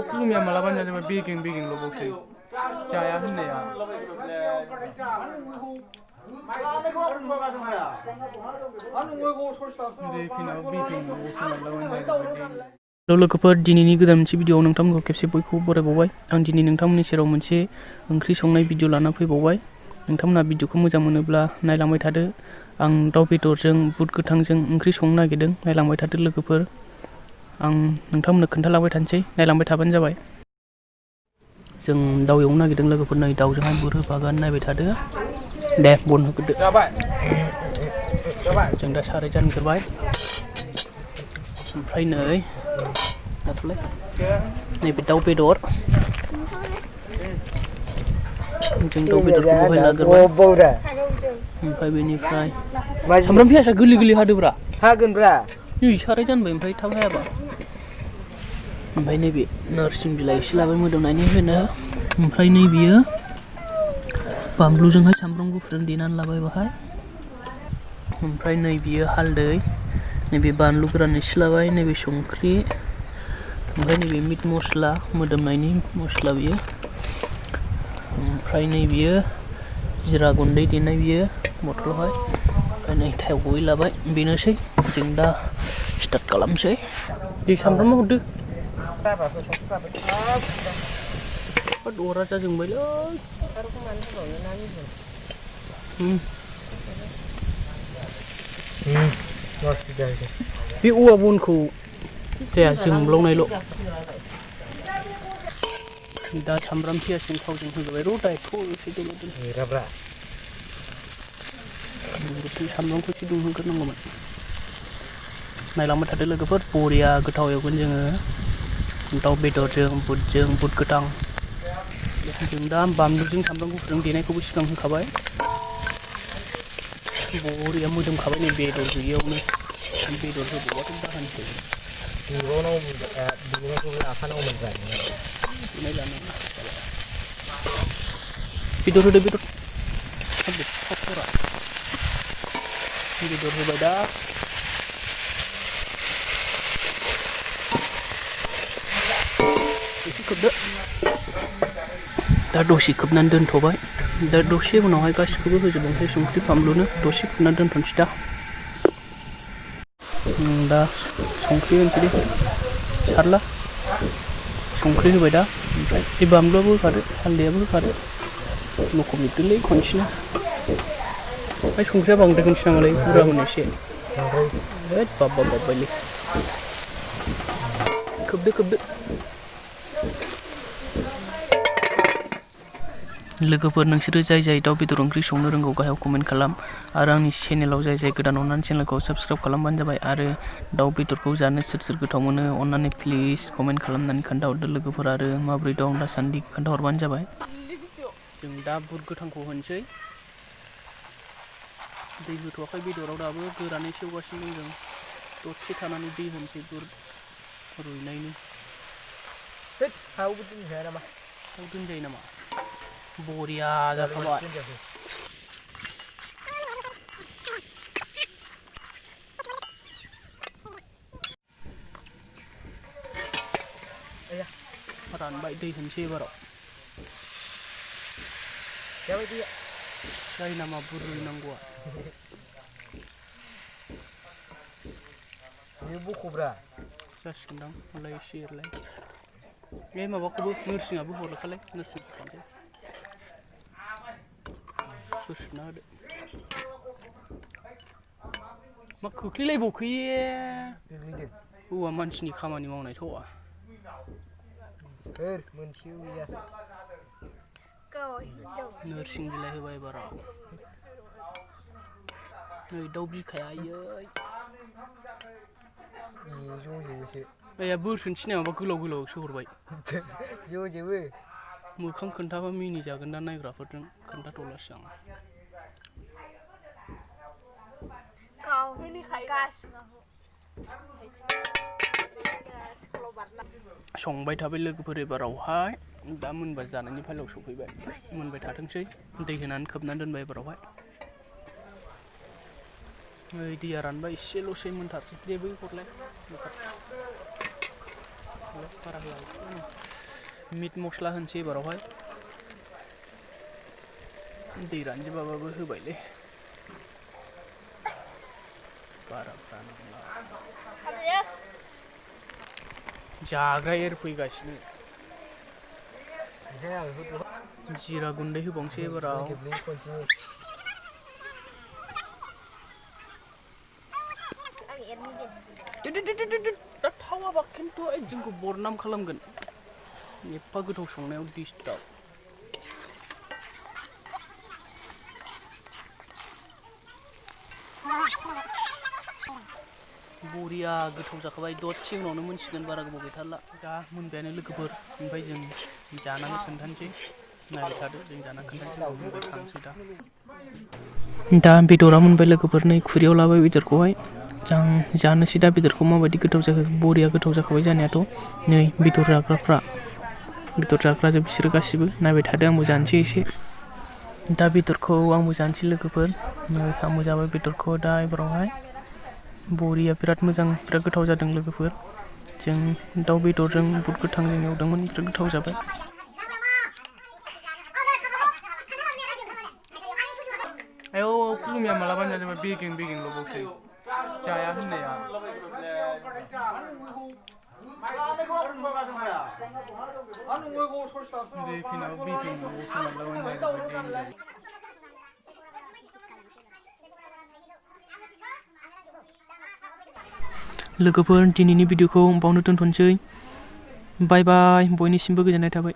खुलुमिया मालाबानो जाजोबबाय बेगें ल'बावसै जाया होननाया लोगोफोर दिनैनि गोदान मोनसे भिडिअ'आव नोंथांमोनखौ खेबसे बयखौबो बरायबावबाय आं दिनै नोंथांमोननि सेराव मोनसे ओंख्रि संनाय भिडिअ' लाना फैबावबाय नोंथांमोना भिडिअ'खौ मोजां मोनोब्ला नायलांबाय थादो आं दाउ बेदरजों बुद गोथांजों ओंख्रि संनो नागिरदों नायलांबाय थादो लोगोफोर आं नोंथांमोननो खोन्थालांबाय थानोसै नायलांबाय थाबानो जाबाय जों दाउ एवनो नागिरदों लोगोफोर नै दाउजोंहाय बुद होफागोन नायबाय थादो दे बन होग्रोदो जों दा साराय जानग्रोबाय ओमफ्राय नै दाथ'लाय नैबे दाउ बेदर जों दाउ बेदरखौ बहाय लाग्रोबाय ओमफ्राय बेनिफ्राय सामब्राम पियासा गोरलै हादोब्रा हागोनब्रा नै साराय जानबाय ओमफ्राय थाब हायाबा ओमफ्राय नैबे नोरसिं बिलाइ एसे लाबाय मोदोमनायनि होनो ओमफ्राय नै बियो बानलुजोंहाय सामब्राम गुफुरजों देनानै लाबाय बाहाय ओमफ्राय नै बियो हालदै नैबे बानलु गोरान एसे लाबाय नैबे संख्रि ओमफ्राय नैबे मिट मस्ला मोदोमनायनि मस्ला बियो ओमफ्राय नै बियो जिरा गुन्दै देनाय बियो बथलावहाय ओमफ्राय नै थाव गुबै लाबाय बेनोसै जों दा स्टार्ट खालामसै दै सामब्राम हरदो अरा जाजोंबायलै बे औवा बनखौ जाया जोंब्लावनायल' दा सामब्राम पियासजों थावजों होबाय र' दायथ' एसे दोनब्रा सामब्रामखौ एसे दुंहोग्रोनांगौमोन नायलांबाय थादो लोगोफोर बरिया गोथाव एवगोन जोङो दाउ बेदरजों बुदजों बुद गोथां जों दा बानलुजों सामब्राम गुफुरजों देनायखौबो सिगां होखाबाय बरिया मोदोमखाबाय नै बेदर गैयियावनो बेदर होबावबाथ' दाहोनसै बेदर होदो बेदर होबाय दा एसे खोबदो दा दसे खोबनानै दोनथ'बाय दा दसे उनावहाय गासिखौबो होजोबनोसै संख्रि फानलुनो दसे खोबनानै दोनथ'नोसै दा संख्रि होनोसै दे सारला संख्रि होबाय दा ओमफ्राय बे बानलुआबो होखादो हालदैयाबो होखादो लखबजोबदोलै खनसेनो ओमफ्राय संख्रिया बांद्राय खनसे नामालै बुरजा होनो एसे होद बाब्बायलै खोबदो लोगोफोर नोंसोरो जाय दाउ बेदर ओंख्रि संनो रोंगौ गाहायाव कमेन्ट खालाम आरो आंनि चेनेलाव जाय गोदान अननानै चेनेलखौ साबस्क्राइब खालामबानो जाबाय आरो दाउ बेदरखौ जानो सोर गोथाव मोनो अननानै प्लिज कमेन्ट खालामनानै खोन्थाहरदो लोगोफोर आरो माबोरै दं दासान्दि खोन्थाहरबानो जाबाय जों दा बुद गोथांखौ होनोसै दै होथ'वाखै बेदराव दाबो गोरानै सेवगासिनो दं जों दसे थानानै दै होनोसै बुद रुइनायनि दोनजायो नामा बरिया जाखाबाय रानबाय दै होनोसै एबाराव जायो नामा बुरैनांगौआ बख'ब्रा जासिगोनदां हरलाय एसे एरलाय बे माबाखौबो नोरसिङाबो हरखालाय नोरसिं होसोना होदो मा खोख्लैलायबावखो हौवा मानसिनि खामानि मावनाय थावा नोरसिं बिलाइ होबाय एबाराव नै दाउ बिखाया आइयै बोरसोन थिनाय माबा गोलावसो हरबाय ज'जोबो मोखां खोन्थाबा मिनिजागोन दा नायग्राफोरजों खोन्थाथ'लासो आं संबाय थाबाय लोगोफोर एबारावहाय दा मोनबा जानायनि फालायाव सफैबाय मोनबाय थाथोंसै दै होनानै खोबनानै दोनबाय एबारावहाय नै दैया रानबाय एसेल'सै मोनथारसै दे बै हरलाय बारा होआ मिट मस्ला होनोसै एबारावहाय दै रानजोबाबाबो होबायलै बारा जाग्रा एरफैगासिनो जिरा गुन्दै होबावनोसै एबाराव दा थावाबा खिन्थु जोंखौ बरनाम खालामगोन एफा गोथाव संनायाव डिस्टार्ब बरिया गोथाव जाखाबाय दसे उनावनो मोनसिगोन बारा गोबाव गैथारला दा मोनबायानो लोगोफोर ओमफ्राय जों जानानै खोन्थानोसै नायबाय थादो जों जानानै खोन्थानोसै मोनबाय थांसै दा बेदरा मोनबाय लोगोफोर नै खुरैयाव लाबाय बेदरखौहाय जों जानोसै दा बेदरखौ माबायदि गोथाव जाखो बरिया गोथाव जाखाबाय जानायाथ' नै बेदर जाग्राजोब बिसोरो गासिबो नायबाय थादो आंबो जानोसै एसे दा बेदरखौ आंबो जानोसै लोगोफोर आंबो जाबाय बेदरखौ दा एबारावहाय बरिया बिराद मोजां बिराद गोथाव जादों लोगोफोर जों दाउ बेदरजों बुद गोथांजों एवदोंमोन बिराद गोथाव जाबाय आयौ खुलुमिया मालाबानो जाजोबबाय बेगेंल' बावसै जाया होननाया लोगोफोर दिनैनि भिडिअखौ बावनो दोनथ'नोसै बाय बाय बयनिसिमबो गोजोननाय थाबाय।